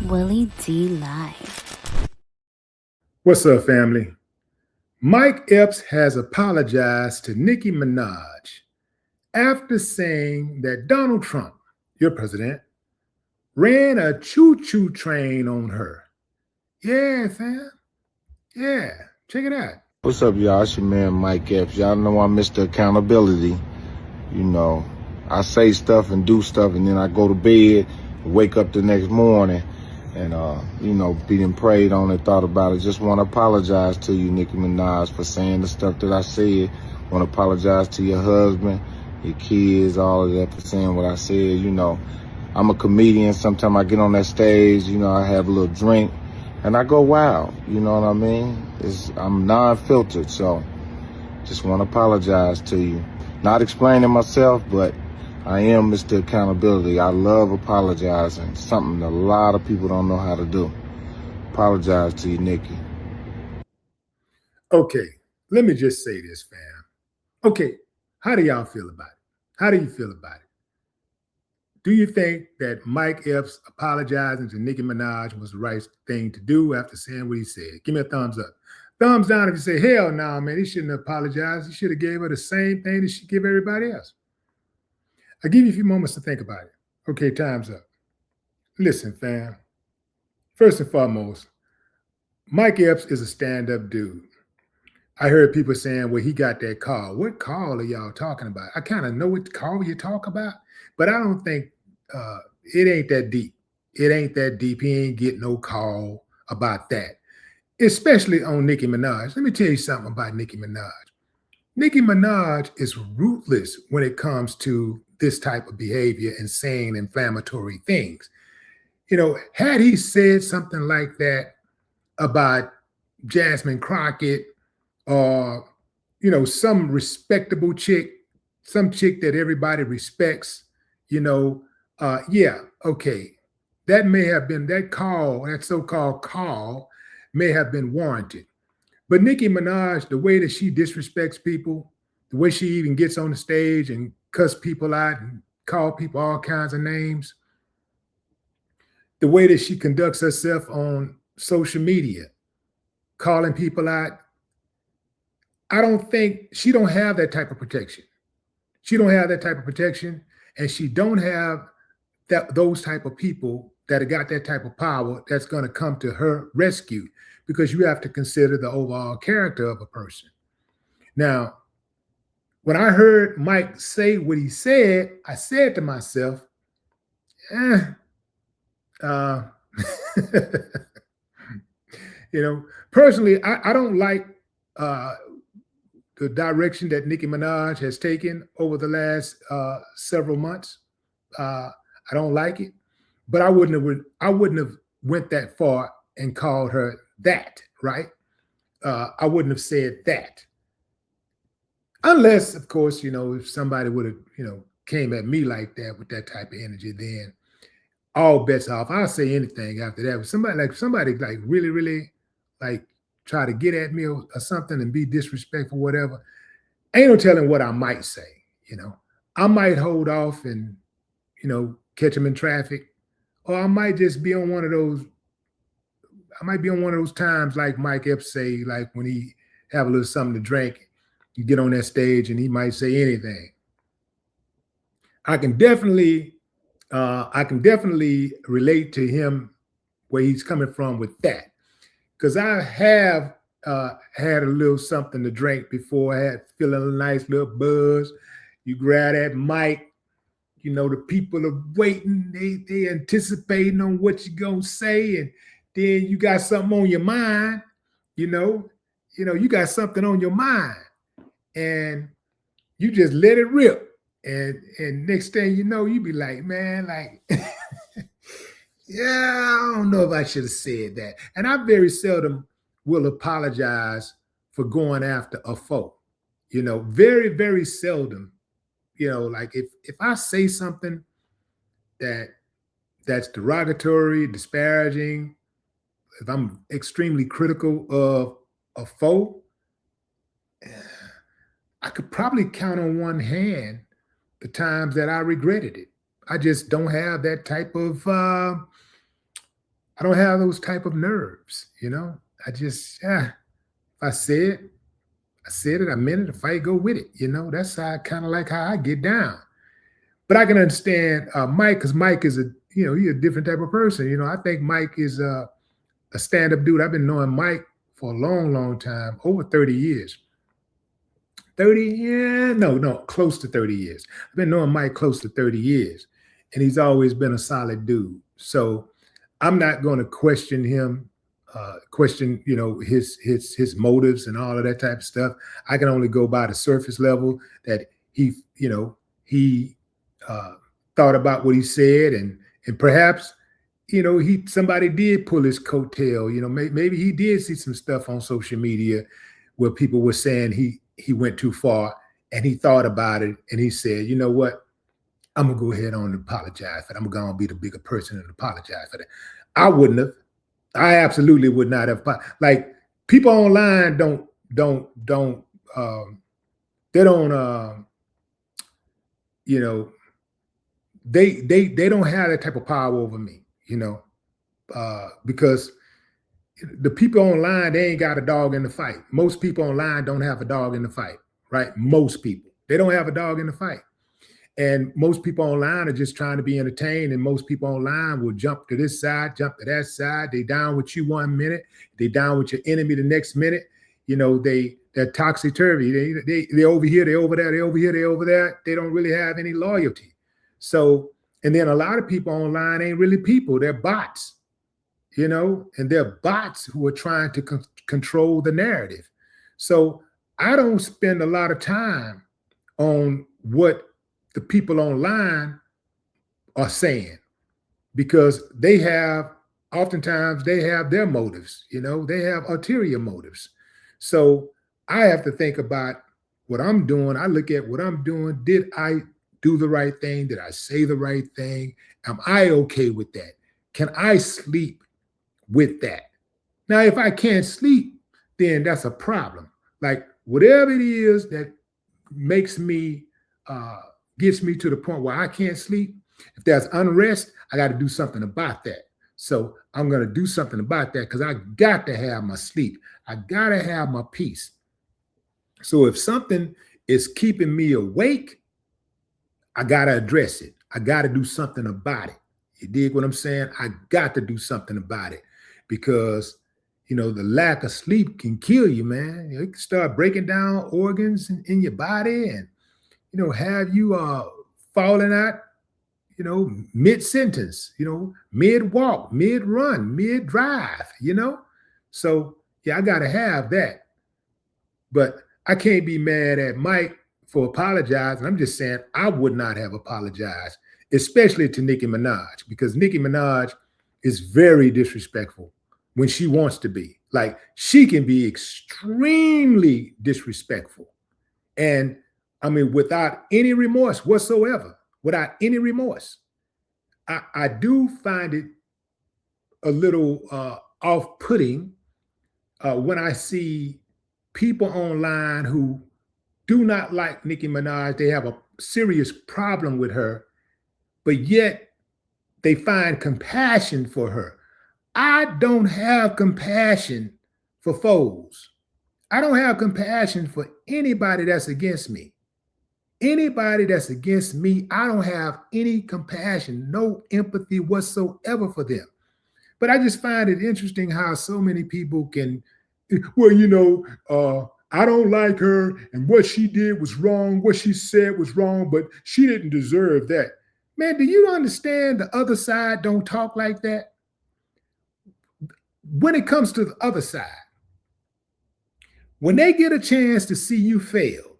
Willie D Live. What's up, family? Mike Epps has apologized to Nicki Minaj after saying that Donald Trump, your president, ran a choo-choo train on her. Yeah, fam. Yeah, check it out. What's up, y'all? It's your man Mike Epps. Y'all know I'm Mr. Accountability. You know, I say stuff and do stuff, and then I go to bed, wake up the next morning, and being prayed on and thought about it. Just want to apologize to you, Nicki Minaj, for saying the stuff that I said. Want to apologize to your husband, your kids, all of that for saying what I said. You know, I'm a comedian. Sometimes I get on that stage, I have a little drink, and I go wild. You know what I mean? I'm non-filtered, so just want to apologize to you. Not explaining myself, but I am Mr. Accountability. I love apologizing. Something a lot of people don't know how to do. Apologize to you, Nicki. Okay, let me just say this, fam. Okay, how do y'all feel about it? How do you feel about it? Do you think that Mike Epps apologizing to Nicki Minaj was the right thing to do after saying what he said? Give me a thumbs up. Thumbs down if you say, hell no, man, he shouldn't have apologized. He should have gave her the same thing that she give everybody else. I'll give you a few moments to think about it. Okay, time's up. Listen, fam. First and foremost, Mike Epps is a stand-up dude. I heard people saying, well, he got that call. What call are y'all talking about? I kind of know what call you talk about, but I don't think it ain't that deep. It ain't that deep. He ain't get no call about that, especially on Nicki Minaj. Let me tell you something about Nicki Minaj. Nicki Minaj is ruthless when it comes to this type of behavior and saying inflammatory things. Had he said something like that about Jasmine Crockett or, some respectable chick, some chick that everybody respects, okay. That may have been, that call, that so-called call may have been warranted. But Nicki Minaj, the way that she disrespects people, the way she even gets on the stage and cuss people out and call people all kinds of names, the way that she conducts herself on social media, calling people out, I don't think she don't have that type of protection. She don't have that type of protection, and she don't have those type of people that have got that type of power that's going to come to her rescue, because you have to consider the overall character of a person. Now, when I heard Mike say what he said, I said to myself, personally, I don't like the direction that Nicki Minaj has taken over the last several months. I don't like it, but I wouldn't have went that far and called her that, right? I wouldn't have said that. Unless, of course, if somebody would have, came at me like that with that type of energy, then all bets off. I'll say anything after that. If somebody really, really try to get at me or something and be disrespectful, whatever, ain't no telling what I might say. I might hold off and, catch them in traffic, or I might just be on one of those. I might be on one of those times like Mike Epps say, like when he have a little something to drink, you get on that stage and he might say anything. I can definitely relate to him where he's coming from with that, because I have had a little something to drink before. I had feeling a nice little buzz. You grab that mic, the people are waiting, they anticipating on what you're gonna say, and then you got something on your mind, you got something on your mind, and you just let it rip. And next thing you know, you be like, man, yeah, I don't know if I should have said that. And I very seldom will apologize for going after a foe. Very, very seldom. If I say something that's derogatory, disparaging, if I'm extremely critical of a foe, I could probably count on one hand the times that I regretted it. I just don't have that type of I don't have those type of nerves, you know. I just, if I said it, I meant it. If I go with it, you know, that's how kind of like how I get down. But I can understand Mike, because Mike is he's a different type of person. You know, I think Mike is a stand-up dude. I've been knowing Mike for a long, long time, over 30 years. 30, yeah, no, close to 30 years. I've been knowing Mike close to 30 years, and he's always been a solid dude. So I'm not going to question him, his motives and all of that type of stuff. I can only go by the surface level that he thought about what he said, and perhaps, somebody did pull his coattail. You know, maybe he did see some stuff on social media where people were saying he went too far, and he thought about it, and he said, you know what, I'm gonna go ahead on and apologize for that. I'm gonna be the bigger person and apologize for that. I wouldn't have. I absolutely would not have. Like, people online they don't have that type of power over me, because the people online, they ain't got a dog in the fight. Most people online don't have a dog in the fight, right? Most people, they don't have a dog in the fight. And most people online are just trying to be entertained. And most people online will jump to this side, jump to that side. They down with you 1 minute, they down with your enemy the next minute. You know, they're topsy-turvy. They over here, they over there, they over here, they over there. They don't really have any loyalty. So, and then a lot of people online ain't really people, they're bots. And they're bots who are trying to control the narrative. So I don't spend a lot of time on what the people online are saying, because oftentimes they have their motives, they have ulterior motives. So I have to think about what I'm doing. I look at what I'm doing. Did I do the right thing? Did I say the right thing? Am I okay with that? Can I sleep with that? Now, if I can't sleep, then that's a problem. Like, whatever it is that makes me, gets me to the point where I can't sleep, if there's unrest, I got to do something about that. So I'm going to do something about that, because I got to have my sleep. I got to have my peace. So if something is keeping me awake, I got to address it. I got to do something about it. You dig what I'm saying? I got to do something about it, because, the lack of sleep can kill you, man. It can start breaking down organs in your body, and, have you falling out, mid-sentence, mid-walk, mid-run, mid-drive, So, yeah, I got to have that. But I can't be mad at Mike for apologizing. I'm just saying I would not have apologized, especially to Nicki Minaj, because Nicki Minaj is very disrespectful when she wants to be. Like, she can be extremely disrespectful. And I mean, without any remorse whatsoever, without any remorse. I do find it a little off-putting when I see people online who do not like Nicki Minaj. They have a serious problem with her, but yet they find compassion for her. I don't have compassion for foes. I don't have compassion for anybody that's against me. Anybody that's against me, I don't have any compassion, no empathy whatsoever for them. But I just find it interesting how so many people can, I don't like her, and what she did was wrong, what she said was wrong, but she didn't deserve that. Man, do you understand the other side don't talk like that? When it comes to the other side, when they get a chance to see you fail,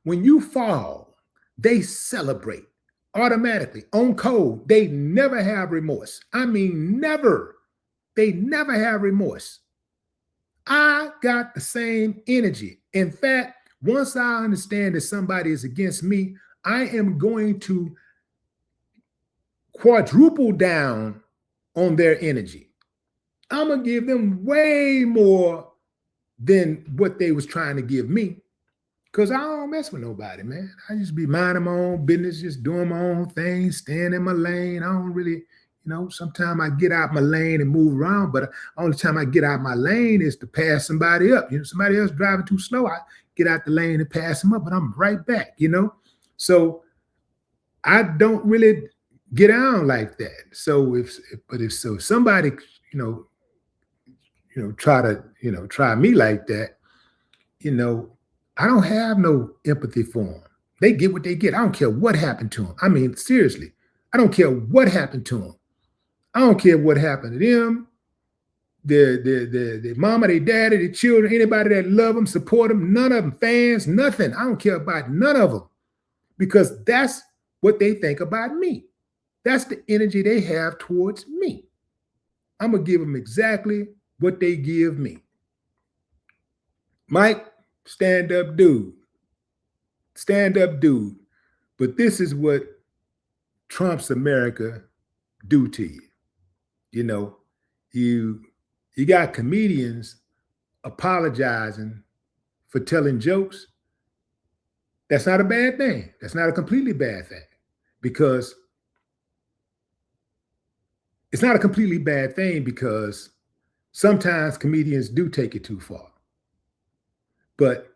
when you fall, they celebrate automatically on code. They never have remorse. I mean, never. They never have remorse. I got the same energy. In fact, once I understand that somebody is against me, I am going to quadruple down on their energy. I'm going to give them way more than what they was trying to give me, because I don't mess with nobody, man. I just be minding my own business, just doing my own thing, staying in my lane. I don't really, sometimes I get out my lane and move around, but only time I get out my lane is to pass somebody up. Somebody else driving too slow, I get out the lane and pass them up, but I'm right back, So I don't really get on like that. So if somebody, try me like that, I don't have no empathy for them. They get what they get. I don't care what happened to them. I mean, seriously, I don't care what happened to them. I don't care what happened to them, their mama, their daddy, their children, anybody that love them, support them, none of them, fans, nothing. I don't care about none of them because that's what they think about me. That's the energy they have towards me. I'm going to give them exactly what they give me. Mike, stand up dude. Stand up dude. But this is what Trump's America do to you. You got comedians apologizing for telling jokes. That's not a bad thing. That's not a completely bad thing because it's not a completely bad thing because sometimes comedians do take it too far. But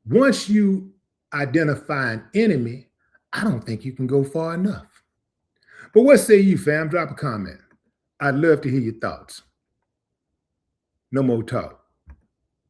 once you identify an enemy, I don't think you can go far enough. But what say you, fam? Drop a comment. I'd love to hear your thoughts. No more talk.